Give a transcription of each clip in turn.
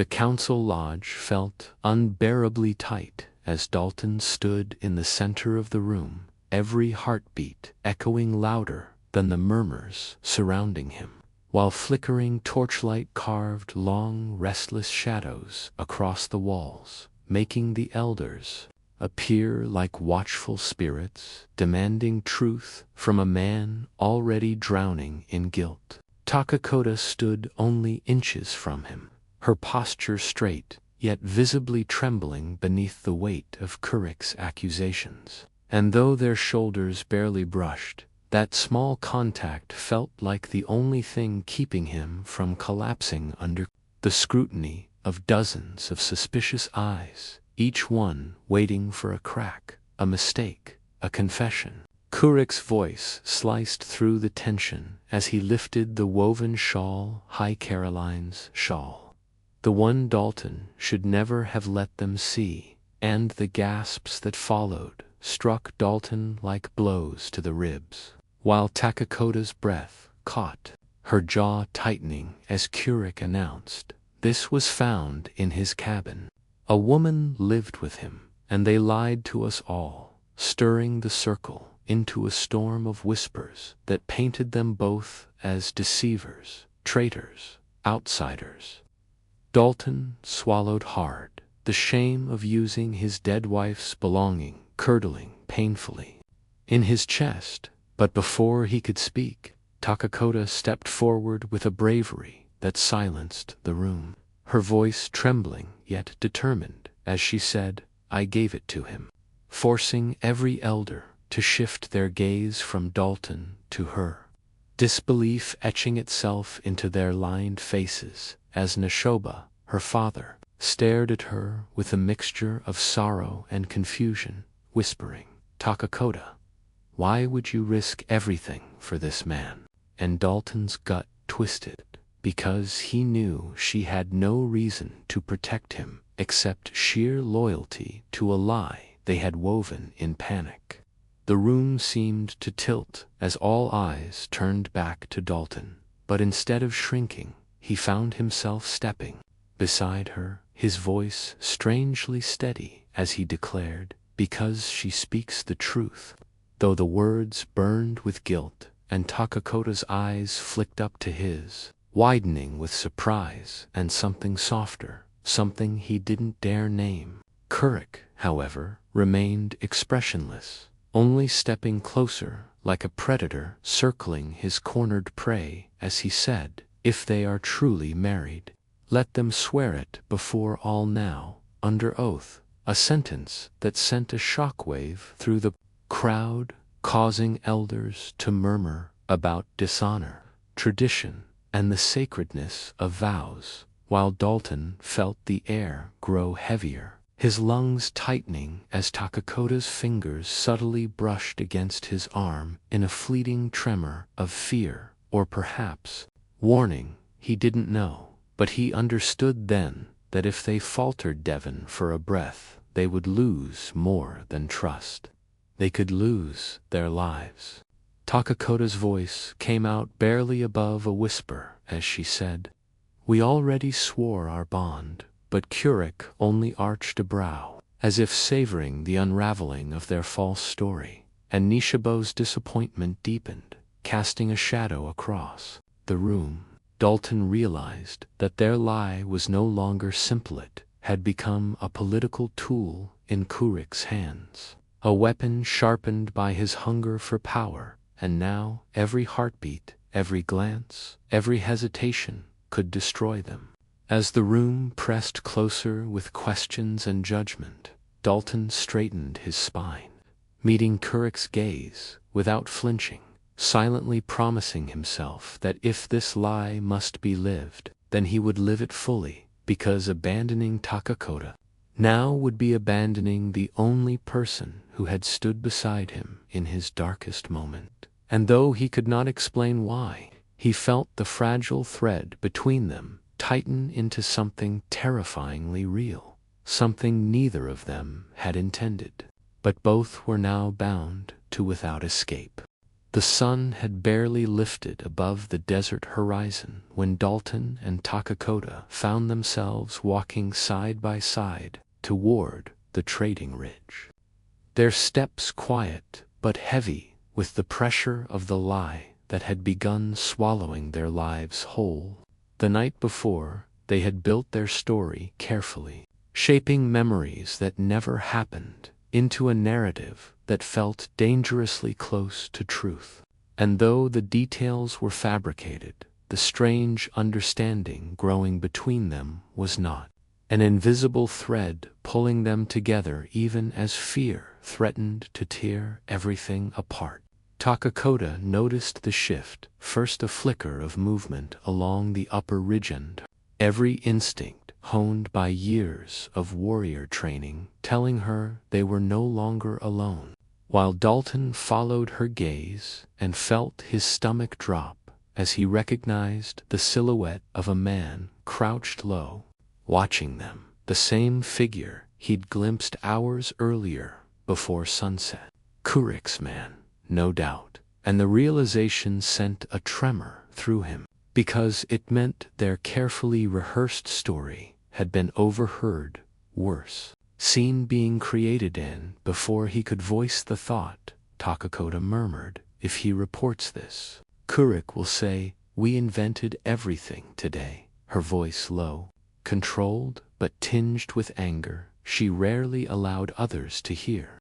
The council lodge felt unbearably tight as Dalton stood in the center of the room, every heartbeat echoing louder than the murmurs surrounding him, while flickering torchlight carved long, restless shadows across the walls, making the elders appear like watchful spirits, demanding truth from a man already drowning in guilt. Takakota stood only inches from him, her posture straight, yet visibly trembling beneath the weight of Kurik's accusations. And though their shoulders barely brushed, that small contact felt like the only thing keeping him from collapsing under the scrutiny of dozens of suspicious eyes, each one waiting for a crack, a mistake, a confession. Kurik's voice sliced through the tension as he lifted the woven shawl, High Caroline's shawl, the one Dalton should never have let them see, and the gasps that followed struck Dalton like blows to the ribs, while Takakota's breath caught, her jaw tightening as Kurik announced, "This was found in his cabin. A woman lived with him, and they lied to us all," stirring the circle into a storm of whispers that painted them both as deceivers, traitors, outsiders. Dalton swallowed hard, the shame of using his dead wife's belonging curdling painfully in his chest, but before he could speak, Takakota stepped forward with a bravery that silenced the room, her voice trembling yet determined as she said, "I gave it to him," forcing every elder to shift their gaze from Dalton to her, disbelief etching itself into their lined faces as Neshoba, her father, stared at her with a mixture of sorrow and confusion, whispering, "Takakota, why would you risk everything for this man?" And Dalton's gut twisted, because he knew she had no reason to protect him except sheer loyalty to a lie they had woven in panic. The room seemed to tilt as all eyes turned back to Dalton, but instead of shrinking, he found himself stepping beside her, his voice strangely steady as he declared, "Because she speaks the truth," though the words burned with guilt, and Takakota's eyes flicked up to his, widening with surprise and something softer, something he didn't dare name. Kurik, however, remained expressionless, only stepping closer like a predator circling his cornered prey as he said, "If they are truly married, let them swear it before all now, under oath," a sentence that sent a shockwave through the crowd, causing elders to murmur about dishonor, tradition, and the sacredness of vows, while Dalton felt the air grow heavier, his lungs tightening as Takakota's fingers subtly brushed against his arm in a fleeting tremor of fear, or perhaps warning, he didn't know, but he understood then that if they faltered Devon for a breath, they would lose more than trust. They could lose their lives. Takakota's voice came out barely above a whisper as she said, "We already swore our bond," but Kurik only arched a brow, as if savoring the unraveling of their false story, and Nishibo's disappointment deepened, casting a shadow across the room. Dalton realized that their lie was no longer simple, it had become a political tool in Kurik's hands, a weapon sharpened by his hunger for power, and now every heartbeat, every glance, every hesitation could destroy them. As the room pressed closer with questions and judgment, Dalton straightened his spine, meeting Kurik's gaze without flinching, silently promising himself that if this lie must be lived, then he would live it fully, because abandoning Takakota now would be abandoning the only person who had stood beside him in his darkest moment. And though he could not explain why, he felt the fragile thread between them tighten into something terrifyingly real, something neither of them had intended, but both were now bound to without escape. The sun had barely lifted above the desert horizon when Dalton and Takakota found themselves walking side by side toward the trading ridge. Their steps quiet but heavy with the pressure of the lie that had begun swallowing their lives whole. The night before, they had built their story carefully, shaping memories that never happened into a narrative that felt dangerously close to truth. And though the details were fabricated, the strange understanding growing between them was not. An invisible thread pulling them together even as fear threatened to tear everything apart. Takakota noticed the shift, first a flicker of movement along the upper ridge end, every instinct honed by years of warrior training telling her they were no longer alone, while Dalton followed her gaze and felt his stomach drop as he recognized the silhouette of a man crouched low, watching them, the same figure he'd glimpsed hours earlier before sunset. Kurik's man, no doubt, and the realization sent a tremor through him, because it meant their carefully rehearsed story had been overheard, worse, scene being created in before he could voice the thought. Takakota murmured, "If he reports this, Kurik will say, we invented everything today." Her voice low, controlled but tinged with anger she rarely allowed others to hear.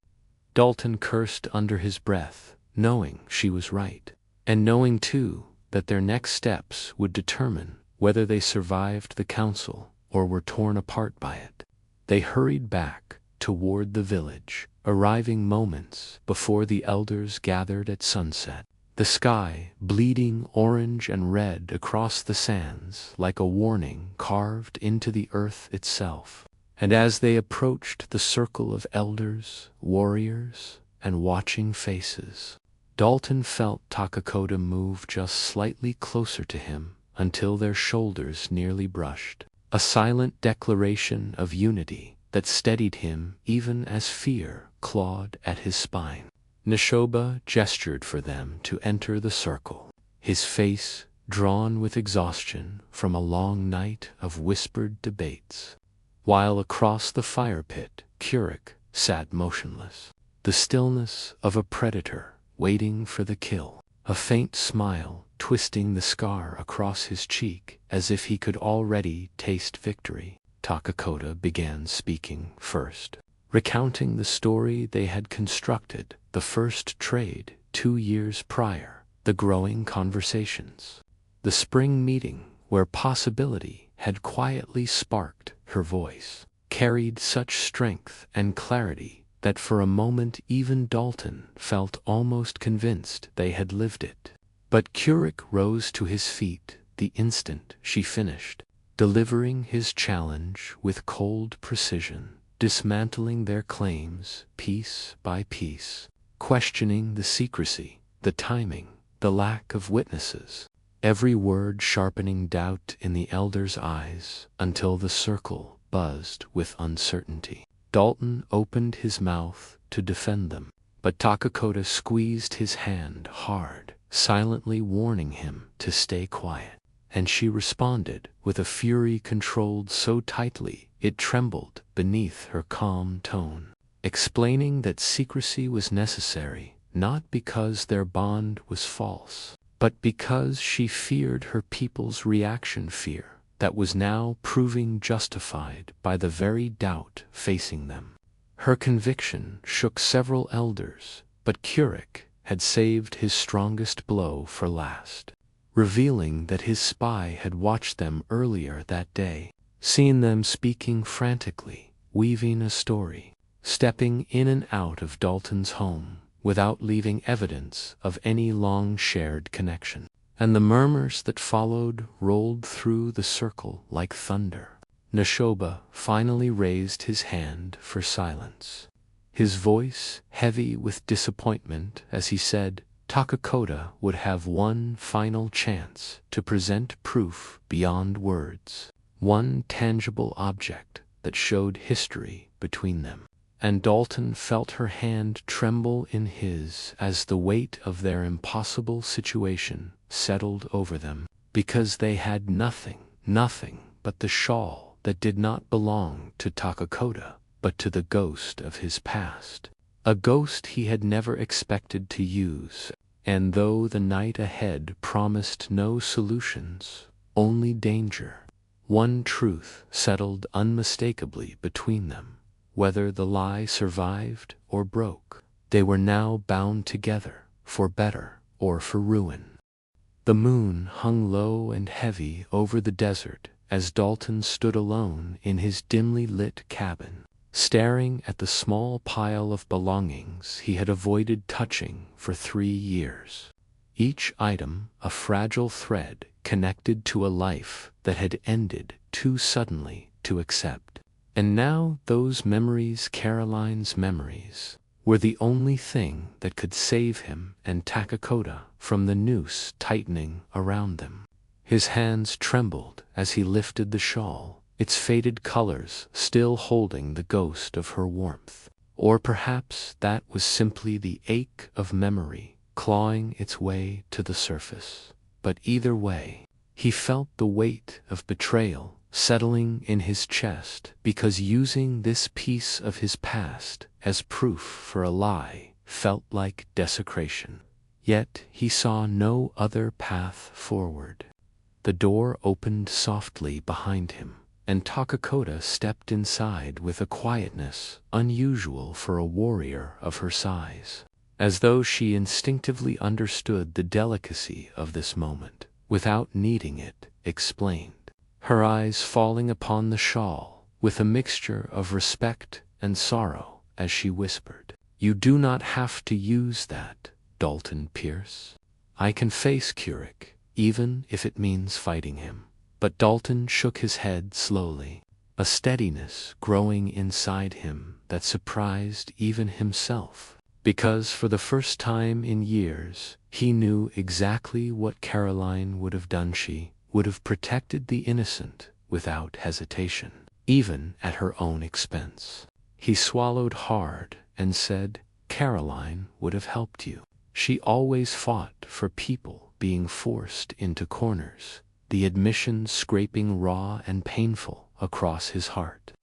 Dalton cursed under his breath, knowing she was right, and knowing too that their next steps would determine whether they survived the council or were torn apart by it. They hurried back toward the village, arriving moments before the elders gathered at sunset. The sky bleeding orange and red across the sands like a warning carved into the earth itself. And as they approached the circle of elders, warriors, and watching faces, Dalton felt Takakota move just slightly closer to him until their shoulders nearly brushed, a silent declaration of unity that steadied him even as fear clawed at his spine. Neshoba gestured for them to enter the circle, his face drawn with exhaustion from a long night of whispered debates, while across the fire pit Kurik sat motionless, the stillness of a predator waiting for the kill, a faint smile twisting the scar across his cheek as if he could already taste victory. Takakota began speaking first, recounting the story they had constructed, the first trade 2 years prior, the growing conversations, the spring meeting where possibility had quietly sparked. Her voice carried such strength and clarity that for a moment even Dalton felt almost convinced they had lived it. But Kurik rose to his feet the instant she finished, delivering his challenge with cold precision, dismantling their claims piece by piece, questioning the secrecy, the timing, the lack of witnesses, every word sharpening doubt in the elders' eyes until the circle buzzed with uncertainty. Dalton opened his mouth to defend them, but Takakota squeezed his hand hard, silently warning him to stay quiet. And she responded with a fury controlled so tightly it trembled beneath her calm tone, explaining that secrecy was necessary not because their bond was false, but because she feared her people's reaction, fear that was now proving justified by the very doubt facing them. Her conviction shook several elders, but Kurik had saved his strongest blow for last, revealing that his spy had watched them earlier that day, seen them speaking frantically, weaving a story, stepping in and out of Dalton's home without leaving evidence of any long-shared connection. And the murmurs that followed rolled through the circle like thunder. Neshoba finally raised his hand for silence, his voice heavy with disappointment as he said, Takakota would have one final chance to present proof beyond words, one tangible object that showed history between them. and Dalton felt her hand tremble in his as the weight of their impossible situation settled over them, because they had nothing but the shawl that did not belong to Takakota, but to the ghost of his past. A ghost he had never expected to use, and though the night ahead promised no solutions, only danger, one truth settled unmistakably between them. Whether the lie survived or broke, they were now bound together, for better or for ruin. The moon hung low and heavy over the desert as Dalton stood alone in his dimly lit cabin, staring at the small pile of belongings he had avoided touching for 3 years. Each item a fragile thread connected to a life that had ended too suddenly to accept. And now those memories, Caroline's memories, were the only thing that could save him and Takakota from the noose tightening around them. His hands trembled as he lifted the shawl, its faded colors still holding the ghost of her warmth. Or perhaps that was simply the ache of memory clawing its way to the surface. But either way, he felt the weight of betrayal settling in his chest, because using this piece of his past as proof for a lie felt like desecration. Yet he saw no other path forward. The door opened softly behind him, and Takakota stepped inside with a quietness unusual for a warrior of her size, as though she instinctively understood the delicacy of this moment, without needing it explained. Her eyes falling upon the shawl, with a mixture of respect and sorrow, as she whispered, "You do not have to use that, Dalton Pierce. I can face Keurig, even if it means fighting him." But Dalton shook his head slowly, a steadiness growing inside him that surprised even himself, because for the first time in years he knew exactly what Caroline would have done. She would have protected the innocent without hesitation, even at her own expense. He swallowed hard and said, "Caroline would have helped you. She always fought for people being forced into corners," the admission scraping raw and painful across his heart,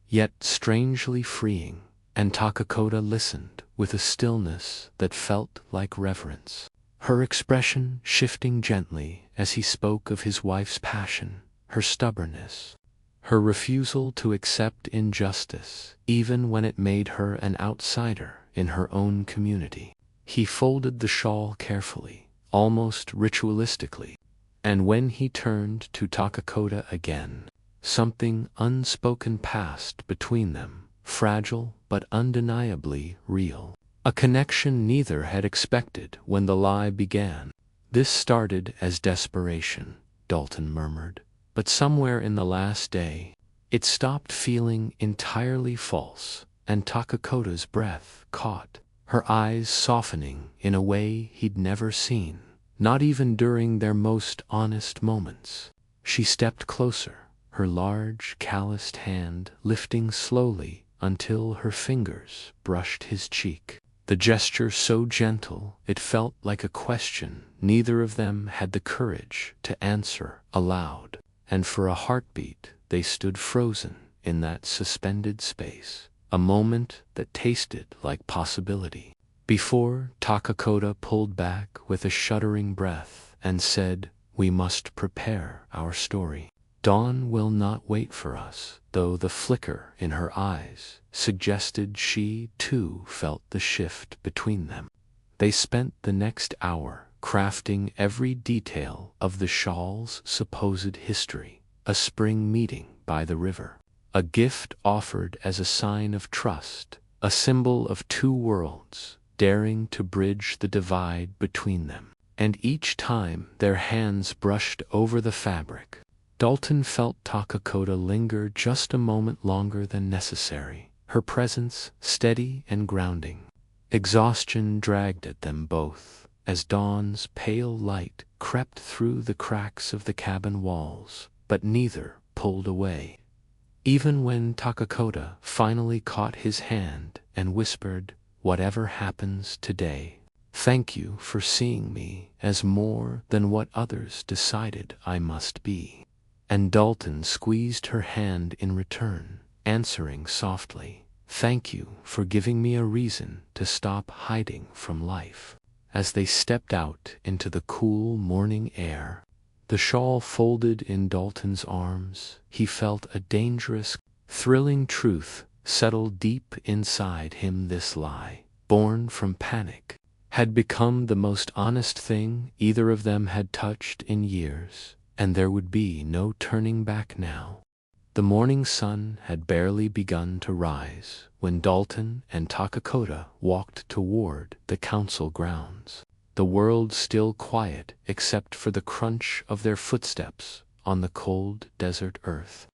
yet strangely freeing, and Takakota listened with a stillness that felt like reverence, her expression shifting gently as he spoke of his wife's passion, her stubbornness, her refusal to accept injustice, even when it made her an outsider in her own community. He folded the shawl carefully, almost ritualistically, and when he turned to Takakota again, something unspoken passed between them, fragile but undeniably real. A connection neither had expected when the lie began. "This started as desperation," Dalton murmured, "but somewhere in the last day, it stopped feeling entirely false," and Takakota's breath caught, her eyes softening in a way he'd never seen, not even during their most honest moments. She stepped closer, her large, calloused hand lifting slowly until her fingers brushed his cheek. The gesture so gentle it felt like a question neither of them had the courage to answer aloud, and for a heartbeat they stood frozen in that suspended space, a moment that tasted like possibility, before Takakota pulled back with a shuddering breath and said, "We must prepare our story. Dawn will not wait for us," though the flicker in her eyes suggested she too felt the shift between them. They spent the next hour crafting every detail of the shawl's supposed history, a spring meeting by the river, a gift offered as a sign of trust, a symbol of two worlds daring to bridge the divide between them. And each time their hands brushed over the fabric, Dalton felt Takakota linger just a moment longer than necessary, her presence steady and grounding. Exhaustion dragged at them both, as dawn's pale light crept through the cracks of the cabin walls, but neither pulled away. Even when Takakota finally caught his hand and whispered, "Whatever happens today, thank you for seeing me as more than what others decided I must be." And Dalton squeezed her hand in return, answering softly, "Thank you for giving me a reason to stop hiding from life." As they stepped out into the cool morning air, the shawl folded in Dalton's arms, he felt a dangerous, thrilling truth settle deep inside him. This lie, born from panic, had become the most honest thing either of them had touched in years, and there would be no turning back now. The morning sun had barely begun to rise when Dalton and Takakota walked toward the council grounds, the world still quiet except for the crunch of their footsteps on the cold desert earth.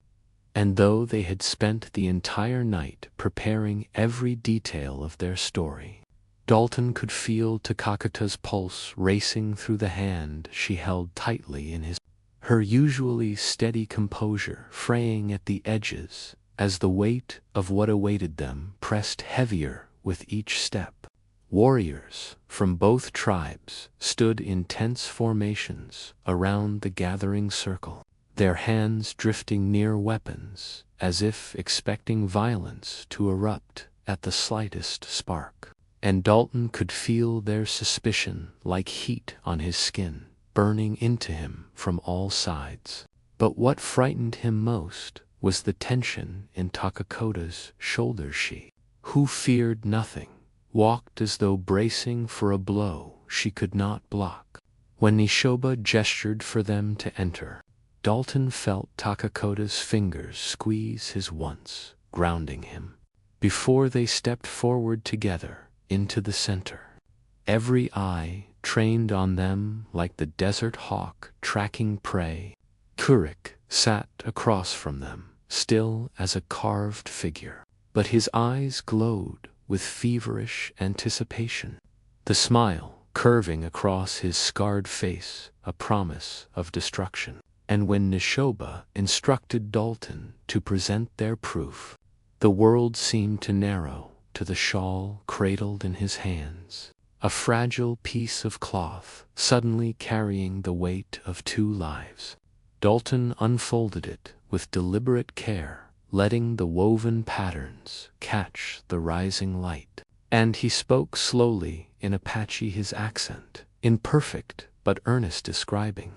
And though they had spent the entire night preparing every detail of their story, Dalton could feel Takakota's pulse racing through the hand she held tightly in his, her usually steady composure fraying at the edges as the weight of what awaited them pressed heavier with each step. Warriors from both tribes stood in tense formations around the gathering circle, their hands drifting near weapons as if expecting violence to erupt at the slightest spark. And Dalton could feel their suspicion like heat on his skin, burning into him from all sides. But what frightened him most was the tension in Takakota's shoulders. She, who feared nothing, walked as though bracing for a blow she could not block. When Nishoba gestured for them to enter, Dalton felt Takakota's fingers squeeze his once, grounding him. Before they stepped forward together into the center, every eye trained on them like the desert hawk tracking prey, Kurik sat across from them, still as a carved figure, but his eyes glowed with feverish anticipation, the smile curving across his scarred face, a promise of destruction. And when Nishoba instructed Dalton to present their proof, the world seemed to narrow to the shawl cradled in his hands, a fragile piece of cloth suddenly carrying the weight of 2 lives. Dalton unfolded it with deliberate care, letting the woven patterns catch the rising light. And he spoke slowly in Apache, his accent imperfect but earnest, describing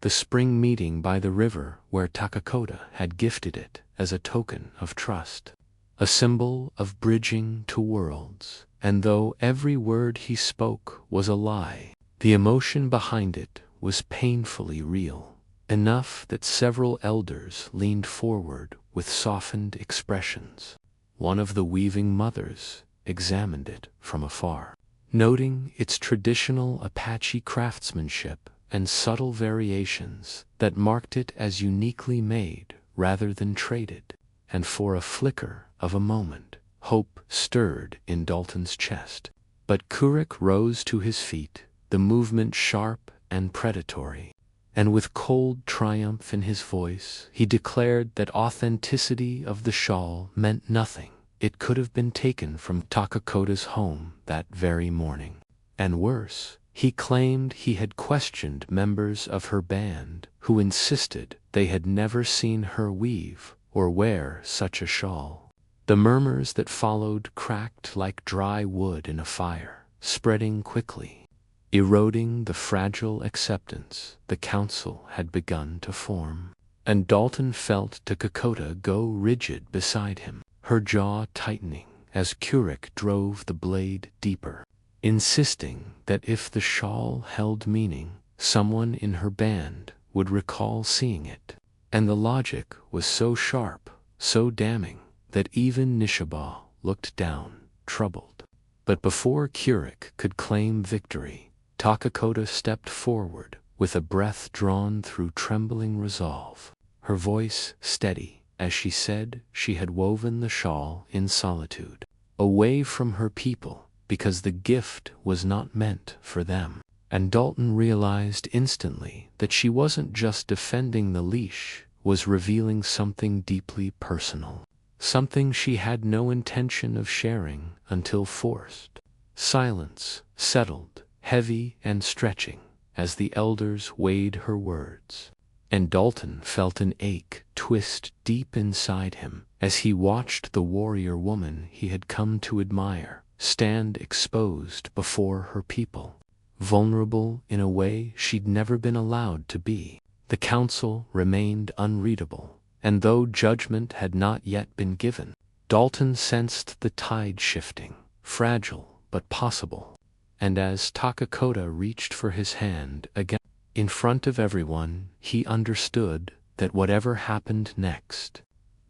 the spring meeting by the river where Takakota had gifted it as a token of trust, a symbol of bridging to worlds. And though every word he spoke was a lie, the emotion behind it was painfully real, enough that several elders leaned forward with softened expressions. One of the weaving mothers examined it from afar, noting its traditional Apache craftsmanship and subtle variations that marked it as uniquely made rather than traded. And for a flicker of a moment, hope stirred in Dalton's chest. But Kurik rose to his feet, the movement sharp and predatory, and with cold triumph in his voice, he declared that authenticity of the shawl meant nothing. It could have been taken from Takakota's home that very morning. And worse, he claimed he had questioned members of her band who insisted they had never seen her weave or wear such a shawl. The murmurs that followed cracked like dry wood in a fire, spreading quickly, eroding the fragile acceptance the council had begun to form. And Dalton felt Takakota go rigid beside him, her jaw tightening as Kurik drove the blade deeper, insisting that if the shawl held meaning, someone in her band would recall seeing it. And the logic was so sharp, so damning, that even Nishoba looked down, troubled. But before Kurik could claim victory, Takakota stepped forward with a breath drawn through trembling resolve, her voice steady as she said she had woven the shawl in solitude, away from her people, because the gift was not meant for them. And Dalton realized instantly that she wasn't just defending the leash was revealing something deeply personal, something she had no intention of sharing until forced. Silence settled, heavy and stretching, as the elders weighed her words. And Dalton felt an ache twist deep inside him as he watched the warrior woman he had come to admire stand exposed before her people, vulnerable in a way she'd never been allowed to be. The council remained unreadable, and though judgment had not yet been given, Dalton sensed the tide shifting, fragile but possible. And as Takakota reached for his hand again, in front of everyone, he understood that whatever happened next,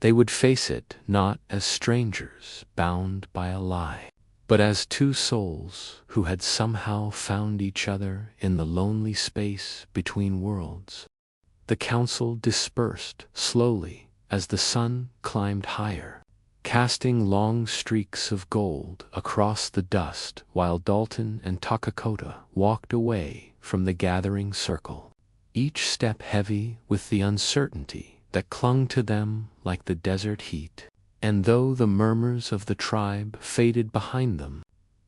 they would face it not as strangers bound by a lie, but as two souls who had somehow found each other in the lonely space between worlds. The council dispersed slowly as the sun climbed higher, casting long streaks of gold across the dust while Dalton and Takakota walked away from the gathering circle, each step heavy with the uncertainty that clung to them like the desert heat. And though the murmurs of the tribe faded behind them,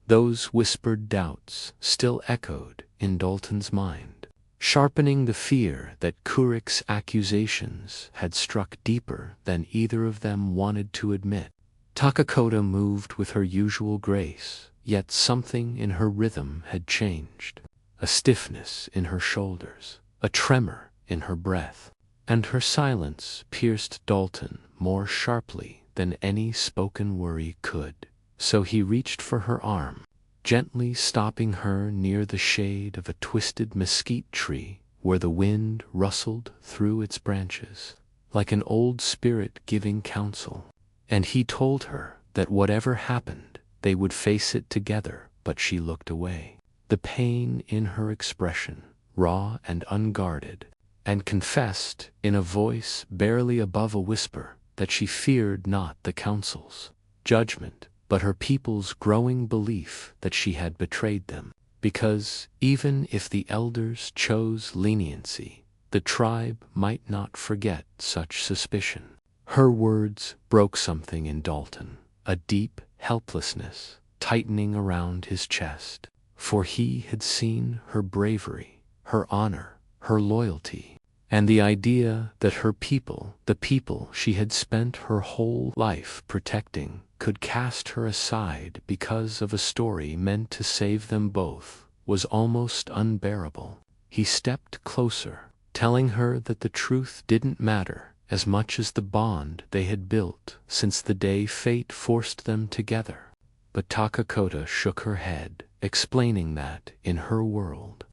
those whispered doubts still echoed in Dalton's mind, sharpening the fear that Kurik's accusations had struck deeper than either of them wanted to admit. Takakota moved with her usual grace, yet something in her rhythm had changed. A stiffness in her shoulders, a tremor in her breath, and her silence pierced Dalton more sharply than any spoken worry could. So he reached for her arm, gently stopping her near the shade of a twisted mesquite tree where the wind rustled through its branches, like an old spirit giving counsel. And he told her that whatever happened, they would face it together, but she looked away, the pain in her expression, raw and unguarded, and confessed in a voice barely above a whisper that she feared not the council's judgment, but her people's growing belief that she had betrayed them, because even if the elders chose leniency, the tribe might not forget such suspicion. Her words broke something in Dalton, a deep helplessness tightening around his chest, for he had seen her bravery, her honor, her loyalty, and the idea that her people, the people she had spent her whole life protecting, could cast her aside because of a story meant to save them both, was almost unbearable. He stepped closer, telling her that the truth didn't matter as much as the bond they had built since the day fate forced them together. But Takakota shook her head, explaining that, in her world,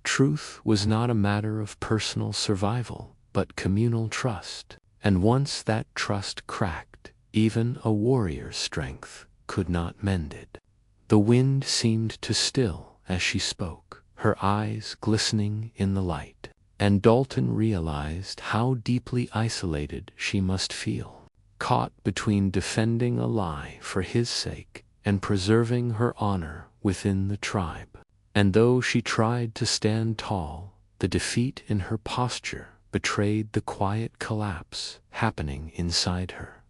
truth was not a matter of personal survival, but communal trust, and once that trust cracked, even a warrior's strength could not mend it. The wind seemed to still as she spoke, her eyes glistening in the light, and Dalton realized how deeply isolated she must feel, caught between defending a lie for his sake and preserving her honor within the tribe. And though she tried to stand tall, the defeat in her posture betrayed the quiet collapse happening inside her.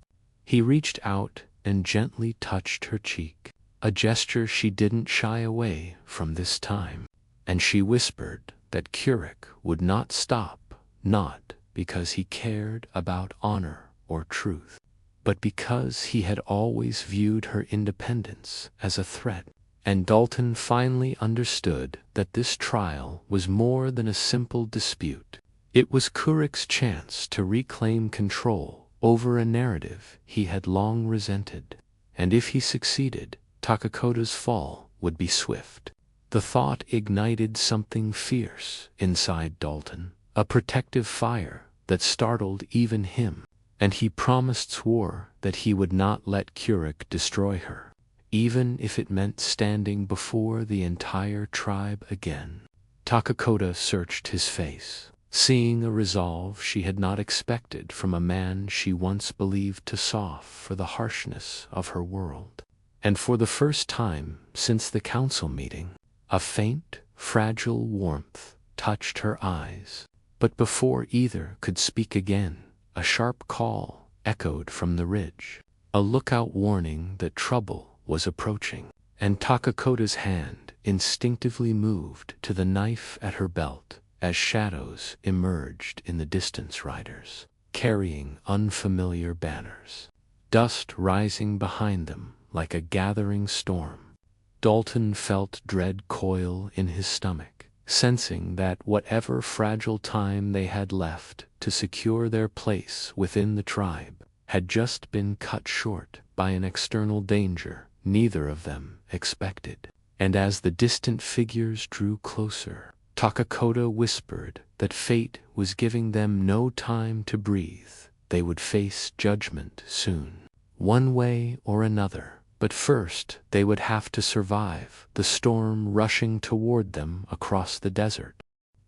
He reached out and gently touched her cheek, a gesture she didn't shy away from this time, and she whispered that Kurik would not stop, not because he cared about honor or truth, but because he had always viewed her independence as a threat. And Dalton finally understood that this trial was more than a simple dispute. It was Kurik's chance to reclaim control over a narrative he had long resented, and if he succeeded, Takakota's fall would be swift. The thought ignited something fierce inside Dalton, a protective fire that startled even him, and he swore that he would not let Kurik destroy her, even if it meant standing before the entire tribe again. Takakota searched his face, seeing a resolve she had not expected from a man she once believed to soft for the harshness of her world. And for the first time since the council meeting, a faint, fragile warmth touched her eyes. But before either could speak again, a sharp call echoed from the ridge, a lookout warning that trouble was approaching, and Takakota's hand instinctively moved to the knife at her belt as shadows emerged in the distance, riders carrying unfamiliar banners, dust rising behind them like a gathering storm. Dalton felt dread coil in his stomach, sensing that whatever fragile time they had left to secure their place within the tribe had just been cut short by an external danger neither of them expected. And as the distant figures drew closer, Takakota whispered that fate was giving them no time to breathe. They would face judgment soon, one way or another, but first they would have to survive the storm rushing toward them across the desert.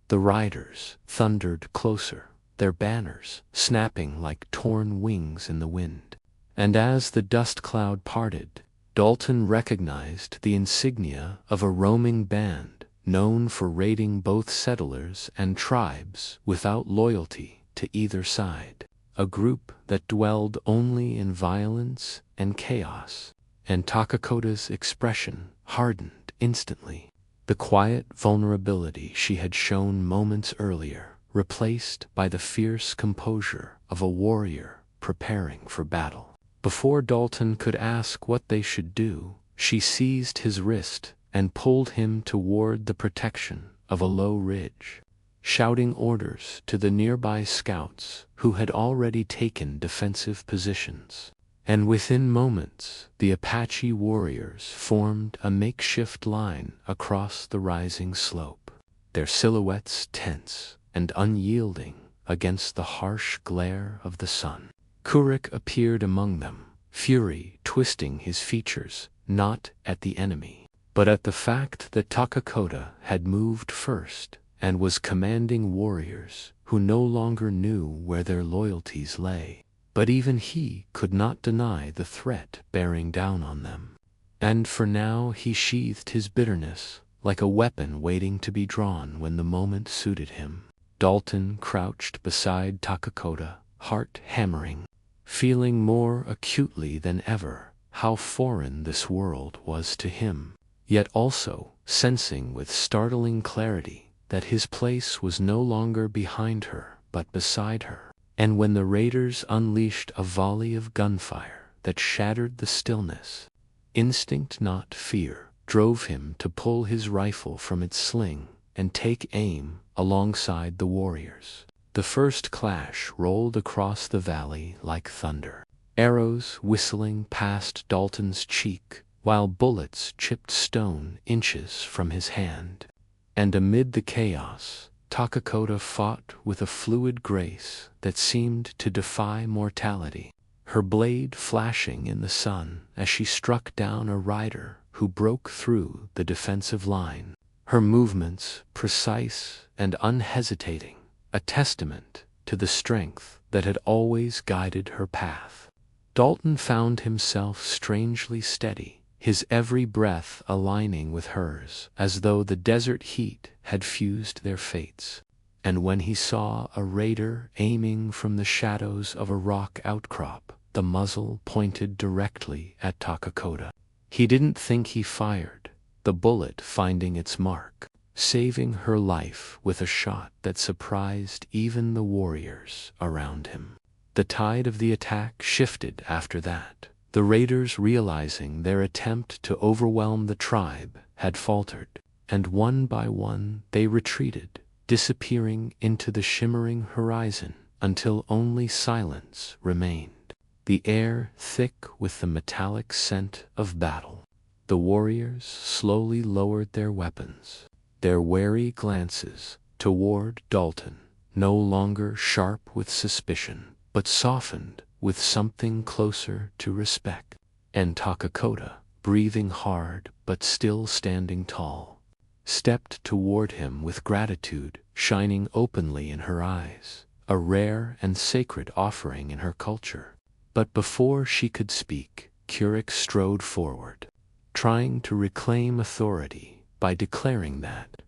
The riders thundered closer, their banners snapping like torn wings in the wind. And as the dust cloud parted, Dalton recognized the insignia of a roaming band known for raiding both settlers and tribes without loyalty to either side, a group that dwelled only in violence and chaos. And Takakota's expression hardened instantly. The quiet vulnerability she had shown moments earlier, replaced by the fierce composure of a warrior preparing for battle. Before Dalton could ask what they should do, she seized his wrist and pulled him toward the protection of a low ridge, shouting orders to the nearby scouts who had already taken defensive positions. And within moments, the Apache warriors formed a makeshift line across the rising slope, their silhouettes tense and unyielding against the harsh glare of the sun. Kurik appeared among them, fury twisting his features, not at the enemy, but at the fact that Takakota had moved first and was commanding warriors who no longer knew where their loyalties lay. But even he could not deny the threat bearing down on them. And for now he sheathed his bitterness like a weapon waiting to be drawn when the moment suited him. Dalton crouched beside Takakota, heart hammering, feeling more acutely than ever how foreign this world was to him, yet also sensing with startling clarity that his place was no longer behind her but beside her. And when the raiders unleashed a volley of gunfire that shattered the stillness, instinct not fear drove him to pull his rifle from its sling and take aim alongside the warriors. The first clash rolled across the valley like thunder, arrows whistling past Dalton's cheek while bullets chipped stone inches from his hand. And amid the chaos, Takakota fought with a fluid grace that seemed to defy mortality, her blade flashing in the sun as she struck down a rider who broke through the defensive line, her movements precise and unhesitating, a testament to the strength that had always guided her path. Dalton found himself strangely steady, his every breath aligning with hers, as though the desert heat had fused their fates. And when he saw a raider aiming from the shadows of a rock outcrop, the muzzle pointed directly at Takakota, he didn't think he fired, the bullet finding its mark, saving her life with a shot that surprised even the warriors around him. The tide of the attack shifted after that, the raiders realizing their attempt to overwhelm the tribe had faltered, and one by one they retreated, disappearing into the shimmering horizon until only silence remained, the air thick with the metallic scent of battle. The warriors slowly lowered their weapons, their wary glances toward Dalton, no longer sharp with suspicion, but softened with something closer to respect. And Takakota, breathing hard but still standing tall, stepped toward him with gratitude shining openly in her eyes, a rare and sacred offering in her culture. But before she could speak, Kurik strode forward, trying to reclaim authority by declaring that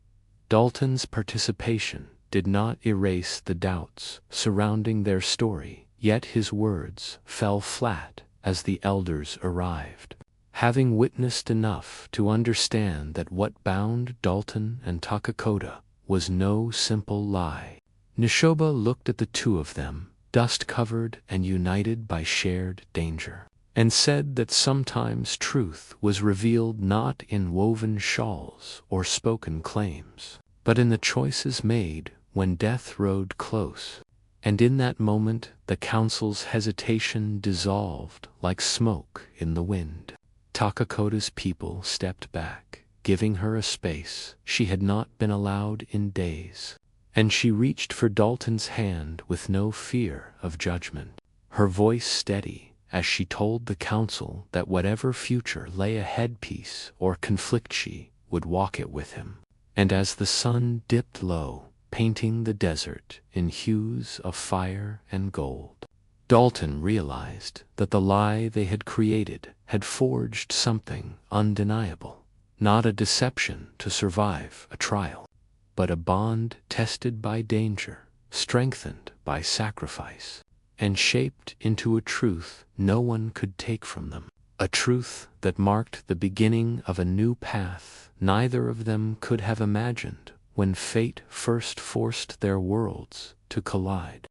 Dalton's participation did not erase the doubts surrounding their story Yet his words fell flat as the elders arrived, having witnessed enough to understand that what bound Dalton and Takakoda was no simple lie. Nishoba looked at the two of them, dust-covered and united by shared danger, and said that sometimes truth was revealed not in woven shawls or spoken claims, but in the choices made when death rode close. And in that moment the council's hesitation dissolved like smoke in the wind. Takakoda's people stepped back, giving her a space she had not been allowed in days, and she reached for Dalton's hand with no fear of judgment, her voice steady as she told the council that whatever future lay ahead, peace or conflict, she would walk it with him. And as the sun dipped low, painting the desert in hues of fire and gold, Dalton realized that the lie they had created had forged something undeniable, not a deception to survive a trial, but a bond tested by danger, strengthened by sacrifice, and shaped into a truth no one could take from them, a truth that marked the beginning of a new path neither of them could have imagined when fate first forced their worlds to collide.